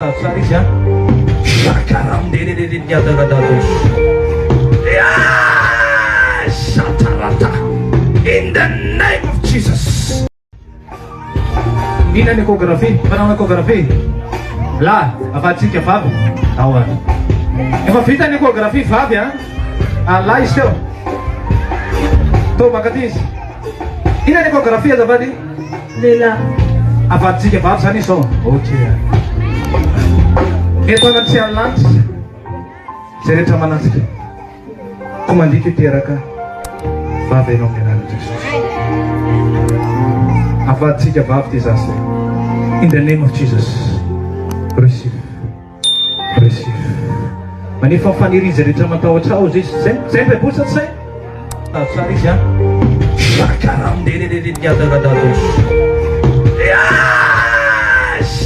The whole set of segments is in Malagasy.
an-tsary izy shakaram dele niadagadados satarata in the name of Jesus. Ina ni échographie, panao échographie la afatsika vavy awa efa vita ny échographie vavy la izy teo to makaty izy ina ny échographie azafady lela afatsika vavy zany izy ok eto anaty any lanitra zay rehetra manatsika komandika teraka vavy enao amin'ny anarana Jesosy afatsika vavy ty zasy in the name of Jesus. Receive manefa faniriza rehetra matahotra ao izy zay mpibosatsy zay tsara izy shakaramdelelele niadagadados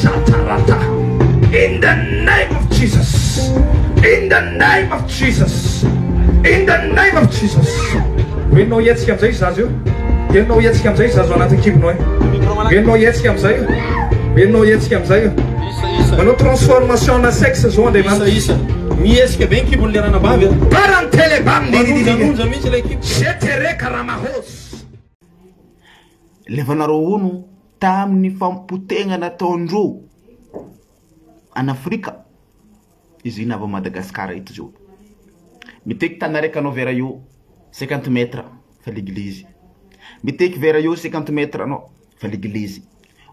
satarata in the name of Jesus, in the name of Jesus, in the name of Jesus. Venao yetsika amizay zazo io venao yetsika amizay zazo anaty kibonao venao yetsika amizay venao yetsika amizay manao transformation na sexe zao andriamanitra miesika be kibony lerana bavy parantelebamnonja mihitsy le kibo setereka ramahos levanareo ono tamin'ny fampotena nataondreo an'Afrika izy ina avy Madagascar eto zao miteky tany araiky anao vera io 50 mètres fa l'église miteky vera io 50 mètres anao fa l'église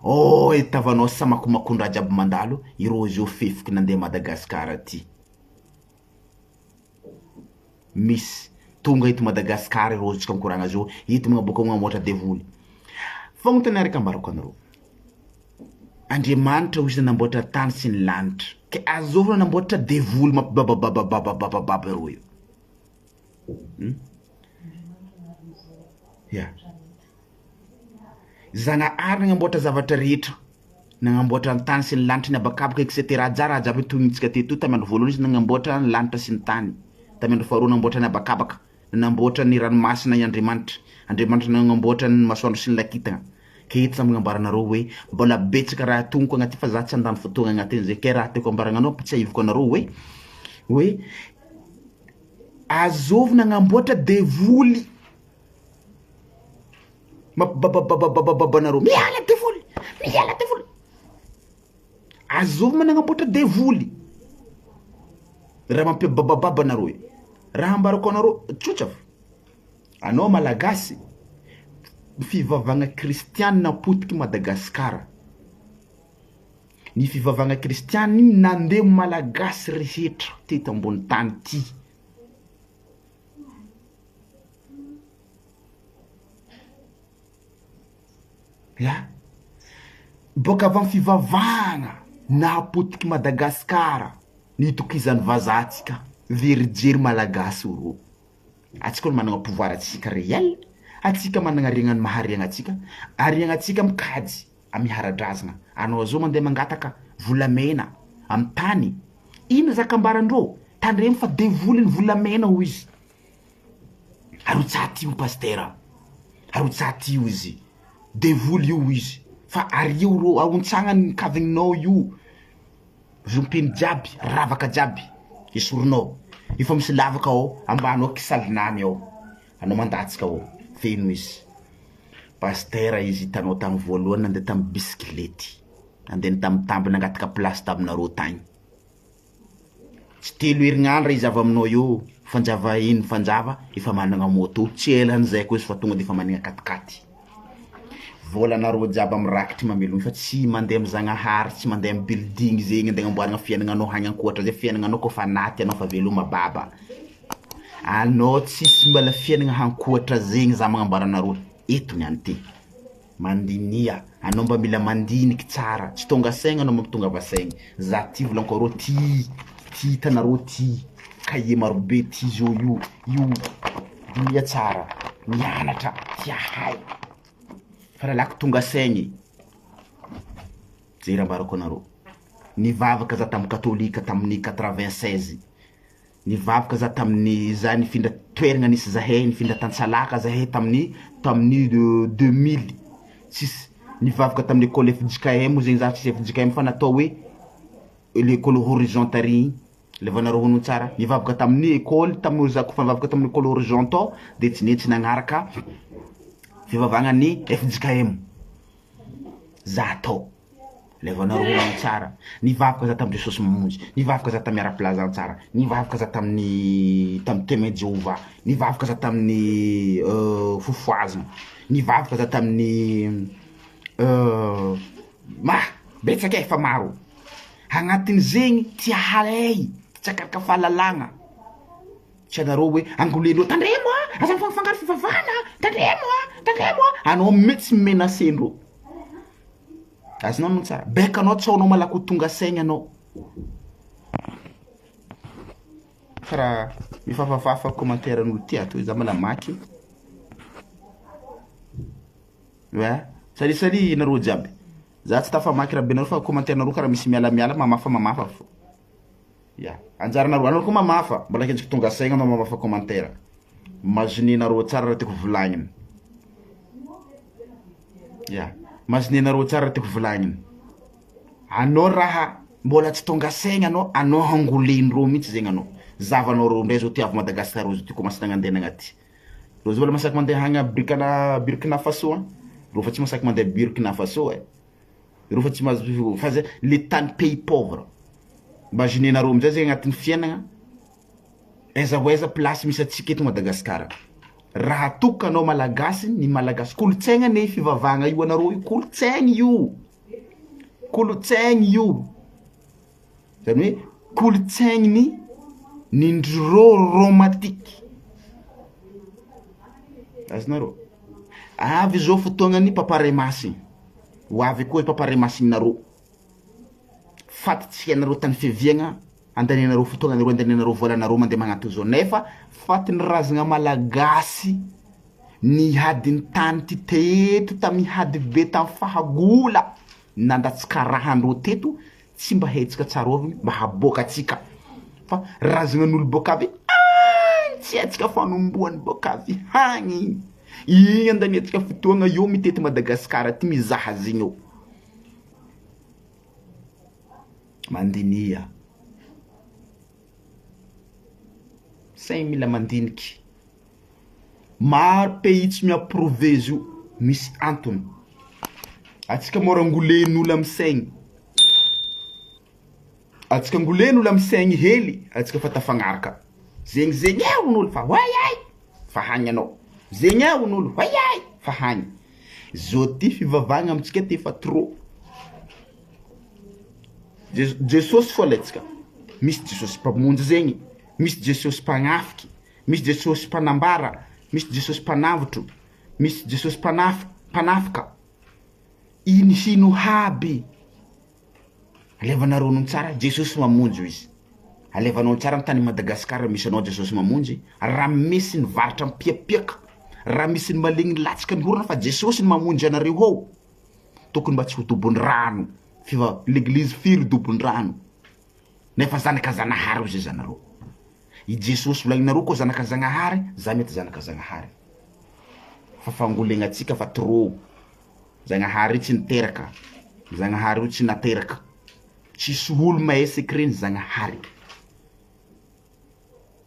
oh etavanao samakomakondra jiaby mandalo ireo zio fefiky nandeha Madagascar aty misy tonga eto Madagascar ireo zitsika mikoragna zio hito magnaboaka magnamoatra devoly fagnotany araiky ambarako anareo Andriamanitra hozy namboatra tany sy ny lanitra ke azovina namboatra devoly mapibababababababababa ireo io ya Zanahary nagnamboatra zavatra rehetra nagnamboatra ny tany sy ny lanitra ny abakabaka etc jara jaby tognitsika teto tamy andro voalohany izy nagnamboatra ny lanitra sy ny tany tamy andro faharoa nagnamboatra ny abakabaka nagnamboatra ny ranomasina ny Andriamanitra nagnamboatra ny masoandro sy ny lakitana ke hita samy nambaranareo hoe mbola betsaka raha tonoko agnaty fa za tsy andany fotoagna agnatiny zay ke raha teko ambaragnanao tsy ahivoko anareo hoe azovina nagnamboatra devoly mababababababanareo miala devoly azovina nagnamboatra devoly raha mampibabababa anareo raha ambarako anareo tsotra fa anao malagasy fivavagna kristianina napotiky Madagascar ny fivavagna kristianina nandeha malagasy rehetra teto ambony tany ty ya boka avy amin'ny fivavagna napotiky Madagascar nitokizan'ny vazatsika verijery malagasy oro atsika managna pouvoir atsika réel atsika managna ariagnany mahariagna atsika mikady amiharadrazana anao zao mandeha mangataka volamena amy tany ino zakambarandreo tandremo fa devoly ny volamena ho izy arotsaty io Pasitera arotsaty io izy devoly io izy fa ario ro aontsagnany kavigninao io zompiny jiaby ravaka jiaby esorinao efa misy lavaka ao ambano ao kisalinany ao anao mandatsika ao feno izy Pasitera izy hitanao tamy voalohany nandeha tamy bisikilety nandeha tamy tambiny angataka place taminareo tagny tsy telo herignandra izy avy aminao io fanjava iny fanjava efa managna moto tsy elan'izay koa izy fa tonga de efa managna katikaty volanareo jiaby amirakitry mamelogny fa tsy mandeha amy Zagnahary tsy mandeha amy building zegny andeha amboaragna fiainagnanao hagny ankoatra zay fiainagnanao kofa naty anao fa veloma baba anao tsisy mbala fiainagna hankoatra zegny za magnambaranareo eto niany ty mandinia anao mba mila mandiniky tsara tsy tonga saigna anao mampitonga vasaigny za ty volankoareo ty hitanareo ty kaye marobe ty zao io dinia tsara mianatra ty ahay fa lalaky tonga saigny zay raha ambarako anareo nivavaka za tamy katolika tamin'ny 96 nivavaka za tamin'ny za nifindra toeragna nisy zahay nifindra tantsalaka zahay tamin'ny 2000 tsisy nivavaka tamin'ny école FJKM zegny za tsisy FJKM fa natao hoe l'école horizontale levanareo hono tsara nivavaka tamin'ny école tamin'ny zako fa nivavaka tamin'ny école horizontale de tsy netsy nagnaraka fivavagna ny FJKM zato levanareo hono tsara nivavaka za tamin'ny Jesosy mamonjy nivavaka za tamin'ny ara-plaza tsara nivavaka za tamin'ny témoin de Jéhovah nivavaka za tamin'ny fofoazina nivavaka za tamin'ny betsaka efa maro agnatin' zegny tia halay tsakaraka fahalalagna tsy anareo hoe angoleno tandremo aza mifangafangaro fivavana tandremo anao mety menacendro azonao no tsara beka anao tsaonao malako tonga saigny anao karaha mifafafafa commentaire n'olo ty ato za malamaky salisali nareo jiaby za tsy tafamaky raha be nareo fa commentaire nareo karaha misy mialamiala mamafa fo anjara nareo anareo koa mamafa mbola kendriky tonga saigna anao mamafa commentaire mazone nareo tsara raha tiako volagniny mazone nareo tsara raha tiako volagniny anao raha mbola tsy tonga saigna anao hangolendreo mihitsy zegny anao zavanao reo ndray zao tiavy Madagascar zao ty commence nagnandeha agnaty reo zao mbola masaky mandeha hagny Burkina Faso reo fa tsy masaky mandeha Burkina Faso reo fa tsy fa le tany pays pauvre imagine nareo amizay zegny agnatin'ny fiainagna aiza place misy atsika eto Madagascar raha tokanao malagasy ny malagasy kolotsaigna ne fivavagna io anareo io kolotsaigny io zany hoe kolotsaigny nindro romantique azonareo avy zao fotoagnany paparemasy ho avy koa paparemasynareo fatitsika nareo tany fiviagna andanenareo fotoagnanareo andanenareo volanareo mandeha magnato zao nefa fatiny razagna malagasy nihadiny tany ty teto tamihady be tamy fahagola nandatsika rahandreo teto tsy mba hetsika tsarovigny mba haboaka atsika fa razagna n'olo boka avy tsy atsika fanomboany boka avy hagny igny andaniatsika fotoagna io mitety Madagascar ty mizaha zegny eo mandinia 5 000 mandiniky maro pays tsy miapprouvé izy io misy antony atsika mora ngolen'olo amy saigny atsika ngolen'olo amy saigny hely atsika fa tafagnaraka zegny on'olo fa wayay fa hagny anao zegny on'olo wayay fa hagny zao ty fivavagna amitsika ty fa trop Jesosy foa letsika misy Jesosy mpamonjy zegny misy Jesosy mpagnafiky misy Jesosy mpanambara misy Jesosy mpanavotro misy Jesosy mpanafika hino haby alevanareo no tsara Jesosy mamonjy izy alevanao tsara amin'ny tany Madagascar misy anao Jesosy mamonjy raha misy ny varatra mipiapiaka raha misy ny malegny latsika ny horana fa Jesosy ny mamonjy anareo ao tokony mba tsy ho dobony rano fiva l'église firy dobony rano nefa zanaka zanahary ozy zanareo i Jesosy volagninareo koa zanaka zanahary za mety zanaka zanahary fa fangolegna atsika fa trop zanahary tsy niteraka zanahary tsy nateraka tsisy olo mahay sekireny zanahary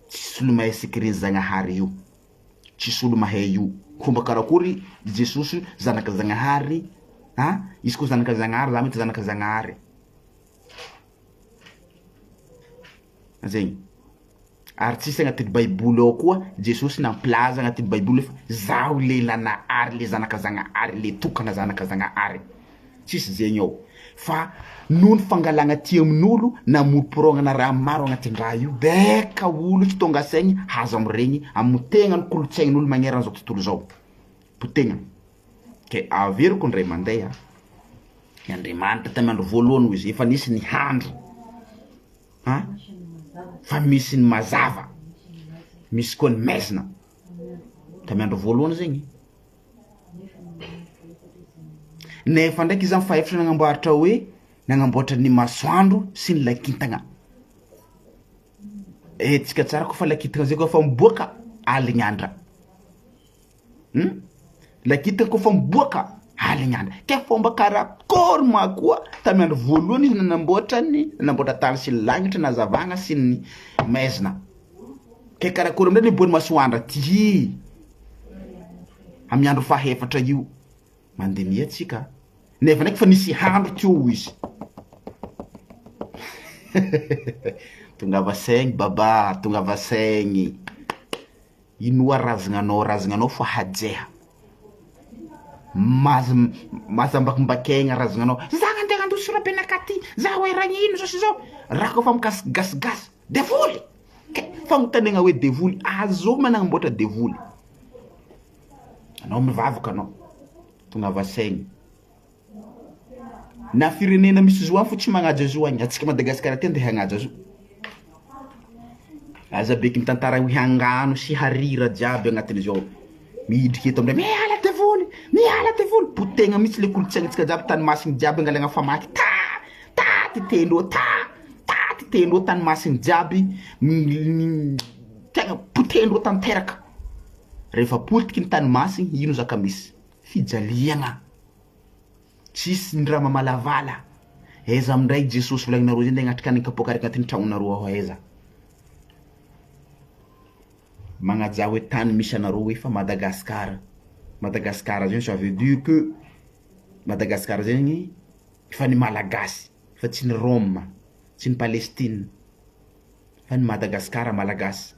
tsisy olo mahay sekireny zanahary io tsisy olo mahay io fomba karakory Jesosy zanaka zanahary izy koa zanaka zanahary za mety zanaka zanahary zegny ary tsisy agnatin'ny baiboly ao koa Jesosy nampilaza agnatin'ny baiboly fa zaho le lanahary le zanaka zanahary le tokana zanaka zanahary tsisy zegny ao fa noho ny fangalagna ty amin'olo namoporognana raha maro agnatin'ny raha io beka olo tsy tonga saigny hazo amiregny amotena ny kolotsain'olo magneran'izao tontolo zao potena ke averiko ndray mandeha ny Andriamanitra tamy andro voalohany izy efa nisy ny handro fa misy ny mazava misy koa ny maizina tamy andro voalohany zegny nefa ndraiky izy faefatra nagnamboaratra hoe nagnamboatra ny masoandro sy ny lakintagna etsika tsara koa fa lakintagna zay koa fa miboaka aligny andra lakintagna koa fa miboaka alignana ke fomba karakory makoa tamy andro voalohany izy nanamboatra tany sy lagnitra nazavagna sy ny maizina ke karakory amindray ny bony masoandra ty amy andro fahefatra io mandemia tsika nefa ndraiky fa nisy handro teo izy tonga vasaigny baba tonga vasaigny inoa razignanao fa hajeha mazambakimbakegna razignanao zaho andeha andoso surabenakaty zaho hoe ragnino zao sy zao raha kofa mikasigasy devoly fagnotanegna hoe devoly azo managnomboatra devoly anao mivavaka anao tonga vasaigny na firenena misy zo any fo tsy magnaja zo agny atsika Madagascar ty andeha hagnaja zo aza beky mitantara hoe hangano sy harira jiaby agnatin'izao midriky eto amindray miala devoly potegna mitsy le kolotsaigna tsika jiaby tany masigny jiaby angalagna famaky titendro tany masigny jiaby tegna potendro tanteraka rehefa politiky ny tany masigny ino zaka misy fijaliagna tsisy ny raha mamalavala aiza amindray Jesosy volagninareo zay nde agnatrika ny kapokarika agnatin'ny tragnonareo aho aiza magnaja hoe tany misy anareo hoe fa Madagascar zay ça veut dire que Madagascar zegny fa ny Malagasy fa tsy ny Rome tsy ny Palestine fa ny Madagascar Malagasy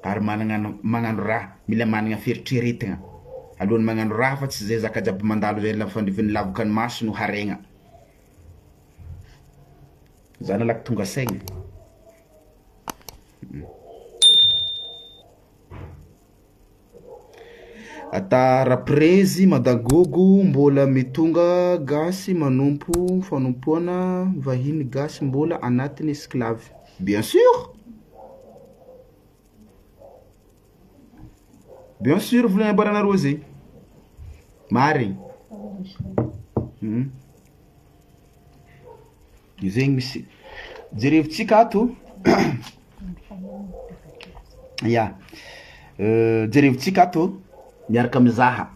ary magnano raha mila managna feritreretigna alohany magnano raha fa tsy zay zaka jiaby mandalo zay lafandrivin'ny lavoka ny maso no haregna zany alaky tonga saigny atara prezy madagogo mbola mitonga gasy manompo fanompoana vahiny gasy mbola anatin'ny esclave bien sûr volana ambaranareo zay marigny zegny misy jerevitsika ato ya jerevitsika ato miaraka mizaha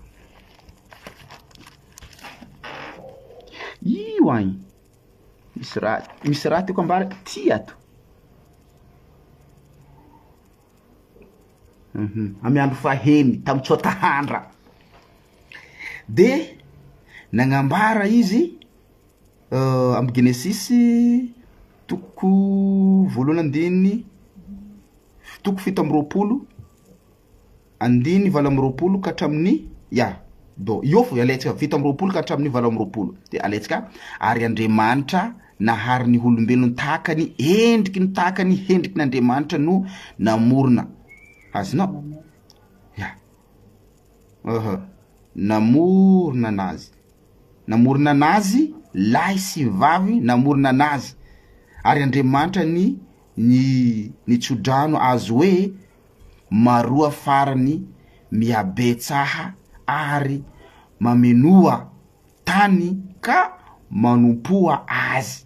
io agny misy raha tiako ambara ty ato amy andro faheny tamy tsotahandra de nagnambara izy amy Genesis toko voalohany andiny toko 7 andiny 8 ka hatramin'ny io fo alaitsika 7 ka hatramin'ny 8 de alaitsika ary Andriamanitra nahary ny olombelona tahakany endriky ny tahakany hendriky n'Andriamanitra no namorona azonao namorona anazy lahy sy vavy namorona anazy ary Andriamanitra ny tsodrano azo hoe maroa farany miabetsaha ary mamenoa tany ka manompoa azy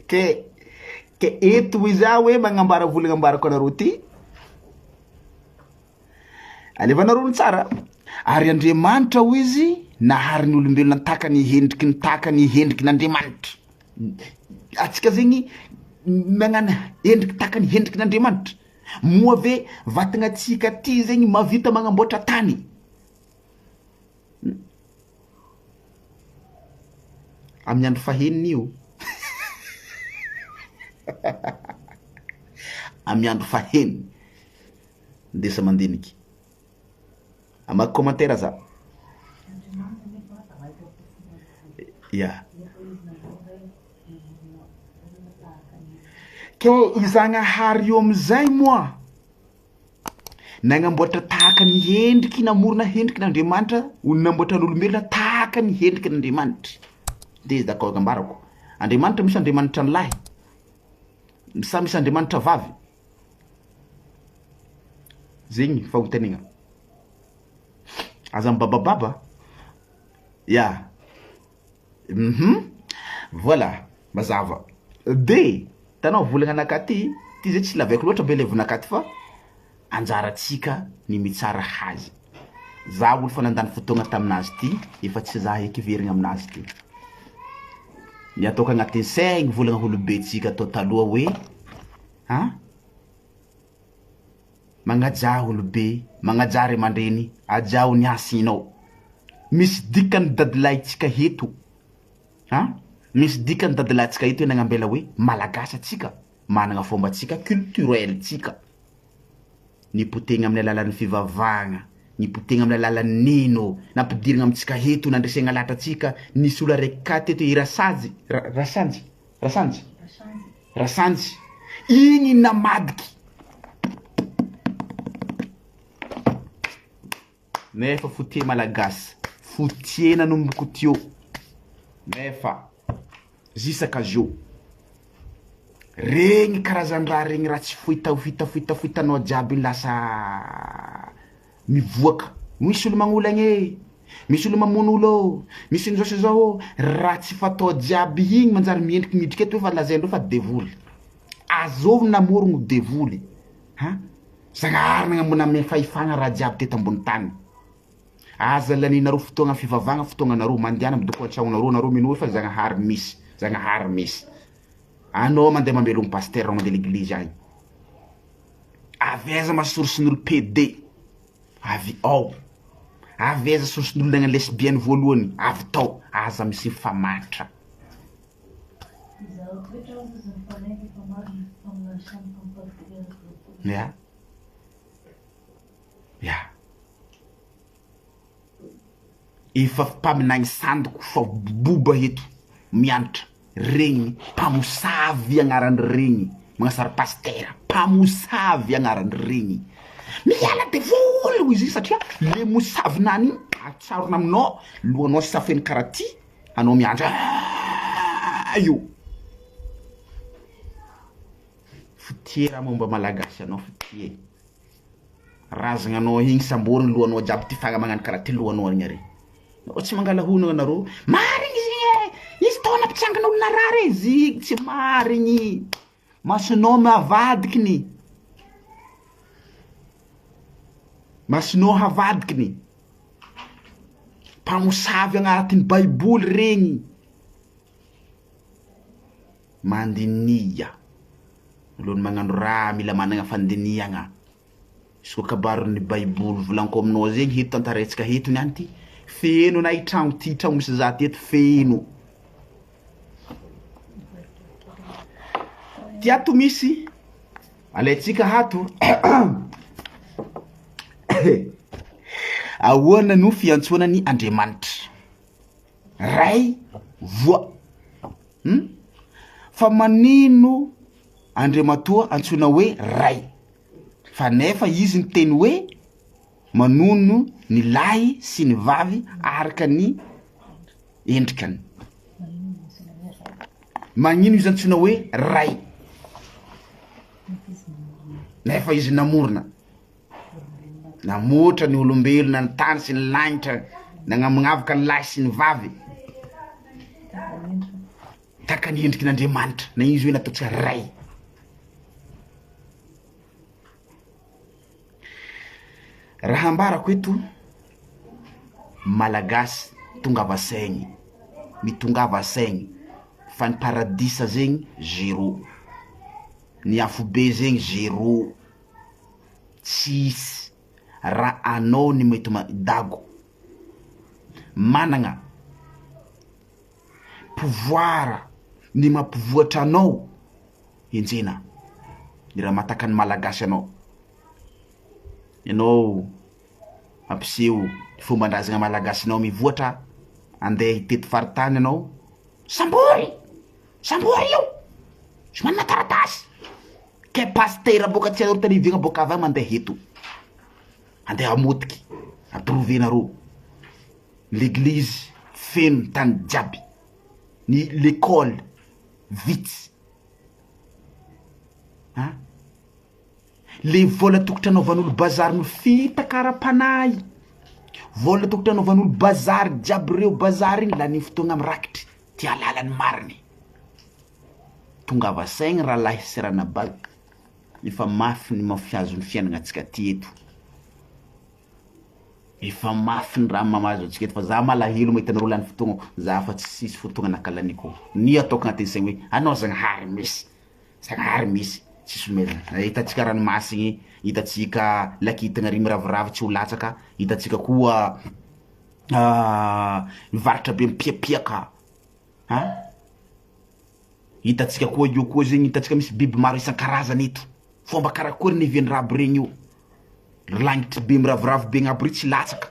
ke eto iza hoe magnambara volagna ambarako anareo ty alevanareo ny tsara ary Andriamanitra ho izy nahary ny olombelona takany hendriky n'Andriamanitra atsika zegny magnano endriky takany hendriky n'Andriamanitra moa ve vatagna tsika ty zegny mavita magnamboatra tany amin'ny andro faheniny io amin'ny andro faheniny ndesa mandiniky amaky commentaire za ke izagnahary io amizay moa nagnamboatra tahaka ny hendriky namorona hendriky n'Andriamanitra namboatra n'olombelona tahaka ny hendriky n'Andriamanitra de izy d'accord gambarako Andriamanitra misy Andriamanitra ny lahy misy Andriamanitra vavy zegny fahontanegna aza mbabababa Voilà, mazava. De tanao volagna anakaty, ty zay tsy laveko loatra be levonakaty fa anjaratsika ny mitsara hazy. Za olo fa nandany fotoagna taminazy ty, efa tsy za eky verigna aminazy ty. Ny ataoko agnatin'ny saigny volagna olobentsika atao taloha hoe magnaja olobe, magnaja ray aman-dreny, ajao ny asinao. Misy dikany dadilahintsika heto. Misy dikany dadilahintsika heto nagnambela hoe malagasy atsika, managna fombatsika culturel tsika. Nipotegna amin'ny alalan'ny fivavahagna, nipotegna amin'ny alalan'ny nino, nampidirigna amitsika heto nandresegna latratsika, nisy olo araiky katy eto rasanjy. Igny namadiky. Nefa fotie malagasy, fotiena nomboko tio. Nefa zisaka zio. Regny karazan-draha regny raha tsy fohitanao jiaby lasa mivoaka. Misy olo magnolagny, misy olo mamono olo, misy nizao zao raha tsy fatao jiaby igny manjary miendriky midriky eto fa lazaindreo fa devoly. Azovy namorogno devoly. Zagnahary mbona ame fahifagna raha jiaby teto ambony tany. Aza laninareo fotoagna fivavagna, fotoagna nareo mandiana midoko an-tragnonareo, nareo mino fa zagnahary misy. Anao mandeha mamelogno pasitera, mandeha l'église agny. Aveza masorosin'olo PD, avy ao. Aveza sorosin'olo nagna lesbienne voalohany, avy tao. Aza misy mifamatra. Efa mpaminagny sandoko fa boba eto mianatra regny mpamosavy agnarany regny magnasara pasitera, mpamosavy agnarany regny. Miala devoly izy satria le mosavy nany atsarona aminao lohanao safeny karaha ty anao miandra io. Fotie raha momba malagasy anao fotie. Razagna anao igny samboriny lohanao jiaby ty fagna magnano karaha ty lohanao igny ary. Tsy mangala hono anareo. Marigny izy tao nampitsangana olona rary izy tsy marigny. Masonao mavadikiny. Masonao havadikiny. Mpamosavy agnatin'ny baiboly regny. Mandinia. Lohany magnano raha mila managna fandiniagna. Isko kabaron'ny baiboly volanko aminao zegny hito tantaretsika hito niany ty. Feno na itragno ty tragno misy za teto feno. Ty ato misy alaitsika hato. Ahoana no fiantsoanany Andriamanitra. Ray voa. Fa manino Andriamatoa antsoina hoe ray. Fa nefa izy ny teny hoe manono ny lahy sy ny vavy araka ny endrikany. Magnino izy antsoina hoe ray. Nefa izy namorona. Namotra ny olombelona, ny tany sy ny lanitra, nagnamagavaka ny lahy sy ny vavy. Taka ny endriky n'Andriamanitra, na izy hoe nataotsika ray. Raha ambarako eto malagasy tongava saigny, mitongava saigny fa ny paradisa zegny zéro, ny afobe zegny zéro, tsisy. Raha anao ny mety dago managna pouvoir ny mampivoatra anao enjena ny raha mataka ny malagasy anao ampiseho fomban-drazagna malagasy anao mivoatra andeha hitety faritany anao sambory io sy manana taratasy ke pasitera boka tsy anao televigna boka avy mandeha heto andeha amotiky approvenareo l'église feno tany jiaby ny l'école vitsy le vola tokotry anaovan'olo bazary no fitakara-panahy, vola tokotry anaovan'olo bazary jiaby reo bazary iny la ny fotoagna mirakitry tia lalany mariny tonga vasaigny rahalahy sy Ranabavy efa mafy ny mafiazon'ny fiainana antsika ty eto efa mafy ny raha mamazo antsika eto fa za malahelo mahita ny rolany fotoagna za fa tsy sisy fotoagna nakalaniko ny ataoko agnatin'ny saigny hoe anao Zagnahary misy tsisy mezana hitatsika ranomasigny hitatsika lakitagna ry miraviravy tsy ho latsaka hitatsika koa mivaritra be mipiapiaka hitatsika koa io koa zegny hitatsika misy biby maro isan-karazany eto fomba karakory ny hiviany raby regny io lagnitry be miraviravy be agnaby re tsy latsaka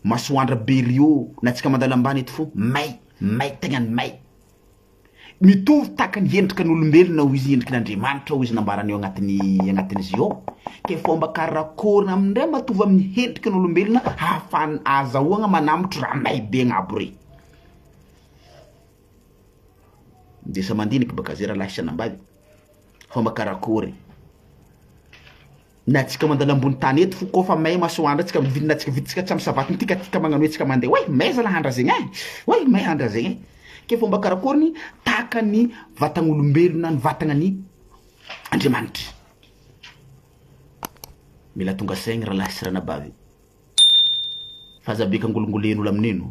masoandra be rio na tsika mandalo ambany eto fo may tegnany may mitovy taka ny endrika n'olombelona ho izy endriky n'Andriamanitra ho izy nambarany eo agnatin'izy io ke fomba karakory amindray matovy amin'ny endrika n'olombelona hafany azahoagna manamotro raha may be agnaby re ndesa mandiniky baka zay raha lahy Sanambavy fomba karakory na tsika mandalo ambony tany eto fo kofa may masoandra tsika viditsika tsy amsavatiny tikatika magnano hoe tsika mandeha hoe may zalahandra zegny hoe may handra zegny ke fomba karakory taka ny vatagnolombelona ny vatagna ny Andriamanitra mila tonga saigny raha lahy sy Ranabavy fazabeka ngolongolen'olo amin'ino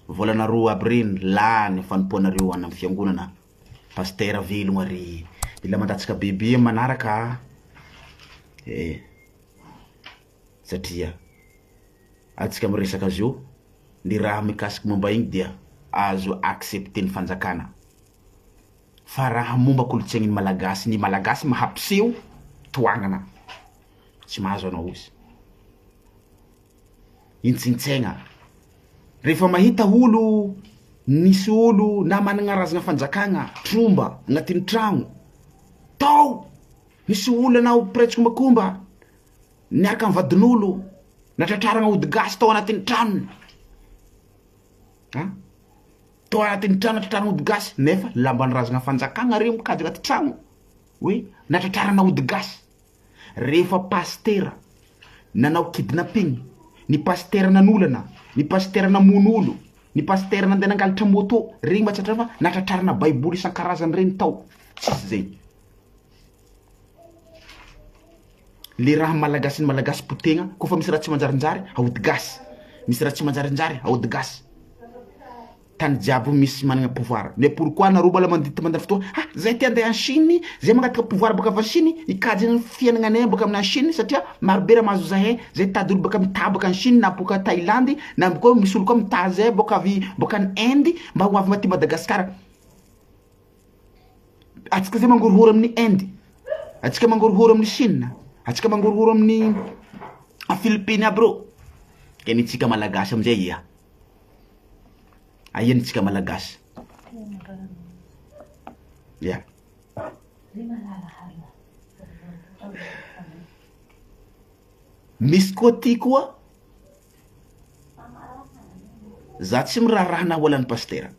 volana roa aby reny lany fanompoanareo any amin'ny fiangonana Pasitera velogno ary mila mandatsika bebe manaraka satria atsika miresaka azy io ny raha mikasiky momba igny dia azo accepter ny fanjakana fa raha momba kolontsaigny ny Malagasy mahampiseho toagnana tsy mahazo anao izy intsintsegna rehefa mahita olo nisy olo na managna razagna fanjakagna tromba agnatin'ny tragno tao misy olo anao pretsiko makomba niaraka amin'ny vadin'olo natratraragna ody gasy tao agnatin'ny tranony tao agnatin'ny trano natratraragna ody gasy nefa lambany razagna fanjakagna re mikady agnaty tragno hoe natratraragna ody gasy rehefa Pasitera nanao kidnapping ny Pasitera nanolana ny Pasitera namon'olo ny Pasitera nandeha nangalatra moto regny mahatratra fa natratrarana baiboly isan-karazany reny tao tsisy zay le raha malagasy ny malagasy potegna kofa misy raha tsy manjarinjary aody gasy misy raha tsy manjarinjary aody gasy tany jiaby misy managna pouvoir mais pourquoi nareo mbola mandita fotoa zay ty andeha en Chine zay magnatika pouvoir baka avy Chine ikajy ny fiainagnanay baka amin'ny Chine satria marobe raha mahazo zahay zay tady olo baka mitabaka en Chine na boka Thaïlande na koa misy olo koa mitaha zay boka ny Inde mba ho avy maty Madagascar atsika zay mangorohoro amin'ny Inde atsika mangorohoro amin'ny Chine atsika mangorohoro amin'ny Philippines aby reo keny tsika malagasy amizay ayan tsika malagasy misy koa ty koa za tsy miraharaha na hoalan'ny Pasitera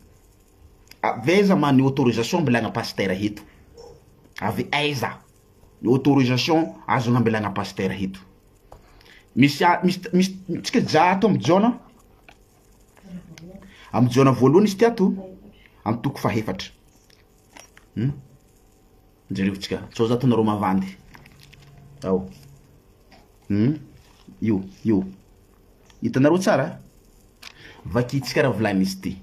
aveza ma ny autorisation mbelagna Pasitera hito avy aiza ny autorisation azo ngambelagna Pasitera hito misy tsika jato amin'ny jona voalohany izy ty ato amin'ny toko fahefatra jerevitsika tsao zato nareo mavandy ao io hitanareo tsara vakitsika raha volany izy ty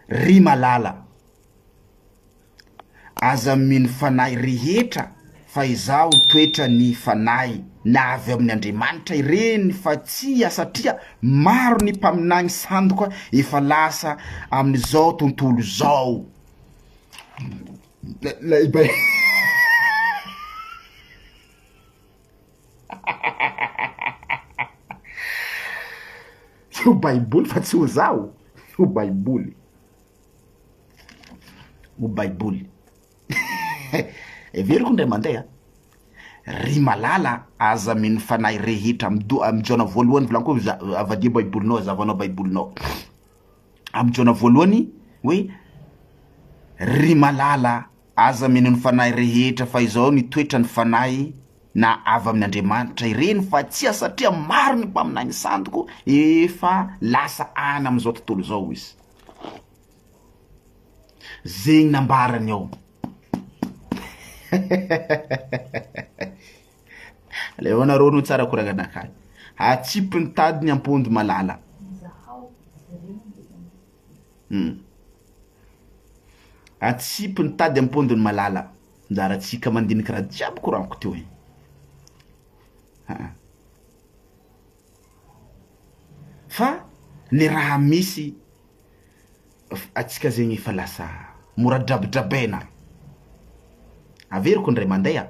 ry malala aza mino fanahy rehetra fa izao toetra ny fanahy na avy amin'ny Andriamanitra ireny fa tsy satria maro ny mpaminagny sandoka efa lasa amin'izao tontolo zao io baiboly fa tsy ho zao io baiboly everiko ndray mandeha ry malala aza mino fanahy rehetra amin'ny jona voalohany volanko avadia baibolinao azavanao baibolinao amin'ny jona voalohany hoe ry malala aza mino ny fanahy rehetra fa izao ny toetra ny fanahy na avy amin'Andriamanitra ireny fa tsy satria maro ny mpaminagny sandoko efa lasa ana am'izao tontolo zao izy. Zegny nambarany ao. Leo nareo no tsara koragnanakay. Atsipy ny tady ny ampondy malala. Atsipy ny tady ampondy malala. Njaratsika mandiniky raha jiaby koraniko teo e. Fa ny raha misy atsika zegny efa lasa mora drabidrabena. Averiko ndray mandeha.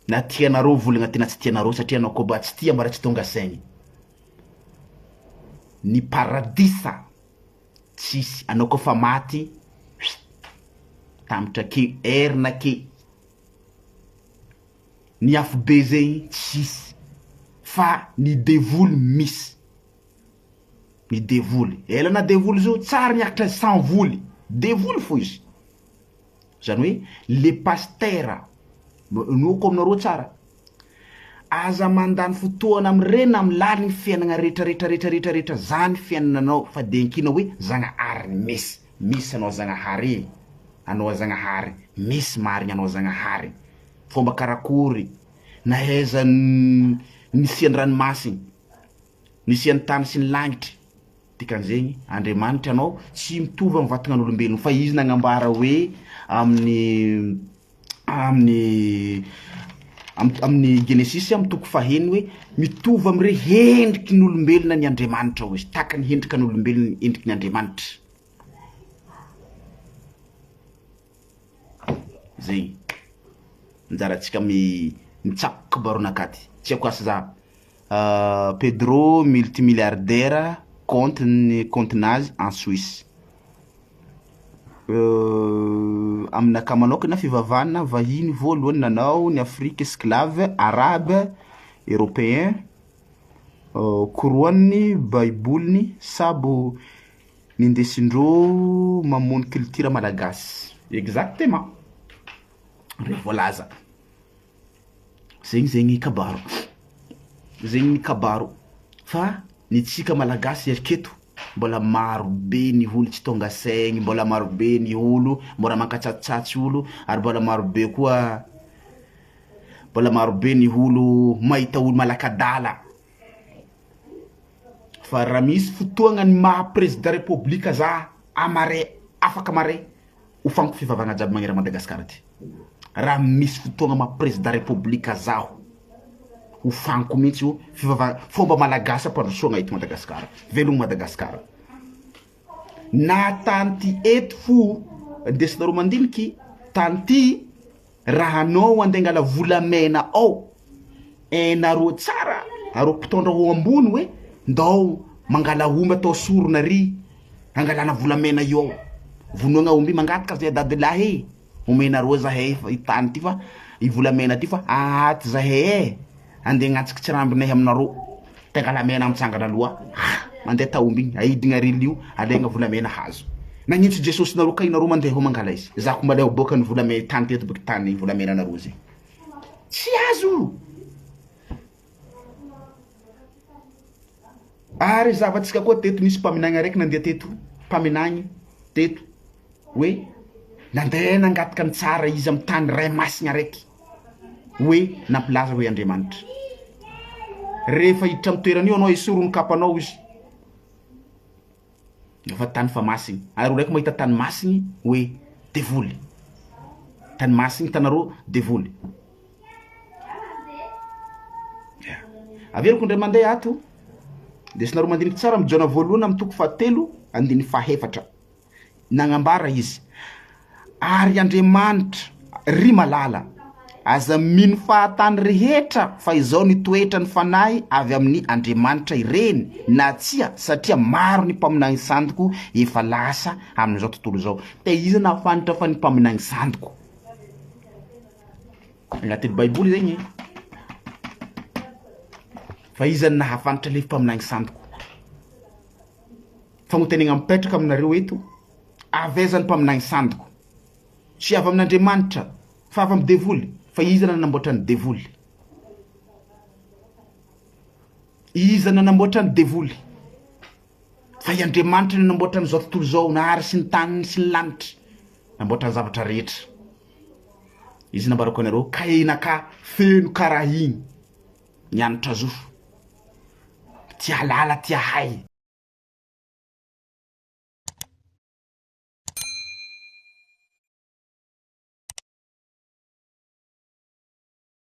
Na tianareo volagna tena tsy tianareo satria anao koa mba tsy tia mba raha tsy tonga saigny. Ny paradisa tsisy, anao koa fa maty tamitra ke erina ke. Ny afo be zegny tsisy fa ny devoly misy. Ny devoly ela na devoly zao tsara miakatra 100 voly devoly fo izy. Zany hoe le Pasitera noko aminareo tsara aza mandany fotoana am'ireny amy laliny fiainana rehetra zany fiainananao fa de nkina hoe Zagnahary misy anao Zagnahary anao Zagnahary misy marigny anao Zagnahary fomba karakory naheza nisiany ranomasiny nisiany tany sy ny lagnitry dikan'zegny Andriamanitra anao tsy mitovy amin'ny vatanan'olombelona fa izy nagnambara hoe amin'ny Genesis amin'ny toko faheny hoe mitovy am'ire hendriky ny olombelona ny Andriamanitra hoy izy taka ny hendrika ny olombelona endriky ny Andriamanitra. Zegny njaratsika mitsakoka baronakaty tsy ako asa za Pedro multimilliardaire compte nazy en Suisse. Aminaka manokana fivavahana vahiny voalohany nanao ny Afrique esclave arabe européen koroany baiboliny sabo nindesindreo mamono culture malagasy exactement revolaza zegny kabaro zegny kabaro fa ny tsika malagasy eriketo mbola maro be ny olo tsy tonga saigny mbola maro be ny olo mbola mankatsatsatsy olo ary mbola maro be koa mbola maro be ny olo mahita olo malakadala fa raha misy fotoagna ny maha président république za amare afaka mare hofanko fivavagna jiaby magnera Madagascar ty raha misy fotoagna maha président république zaho hofanko mihitsy io fivavagna fomba malagasy ampandrosoagna eto Madagascar velogno Madagascar na tany ty eto fo ndesinareo mandiniky tany ty raha anao andeha angala volamena ao nareo tsara areo mpitondra ho ambony hoe ndao mangala omby atao sorona ry angalana volamena io ao vonoagna omby mangataka zay dadelahy omenareo zahay tany ty fa i volamena ty fa aty zahay andeha gnantsiky tsy rambinay aminareo tangalamena amitsangana aloha mandeha taomby igny aidina rily io alegna volamena hazo nagnitsy Jesosy nareo kainareo mandeha ho mangala izy zako mba le boka ny volamena tany teto boky tany volamena nareo zay tsy azo ary zavatsika koa teto misy mpaminagny araiky nandeha teto mpaminagny teto hoe nandeha nangataka ny tsara izy amy tany ray masina araiky hoe nampilaza hoe Andriamanitra rehefa hiditra amy toerana io anao isorony kapanao izy efa tany fa masiny ary raiky mahita tany masiny hoe devoly tany masiny tanareo devoly averiko ndray mandeha ato desinareo mandiniky tsara mijona voalohany amy toko fahatelo andiny fahefatra nagnambara izy ary Andriamanitra ry malala aza mino fahatany rehetra fa izao ny toetra ny fanahy avy amin'ny Andriamanitra ireny na tsia satria maro ny mpaminagny sandoko efa lasa amin'izao tontolo zao te izy nahafantatra fa ny mpaminagny sandoko agnatin'ny baiboly zegny fa izy nahafantatra le mpaminagny sandoko fagnotenegna mipetraka aminareo eto avezany mpaminagny sandoko tsy avy amin'Andriamanitra fa avy amin'ny devoly fa izy nanamboatra ny devoly, izy nanamboatra ny devoly, fa i Andriamanitra nanamboatra ny zao tontolo zao, nahary sy ny tany sy ny lanitra, namboatra ny zavatra rehetra. Izy nambarako anareo kaenaka feno karaha igny nianatra zo, tia lala tia hay,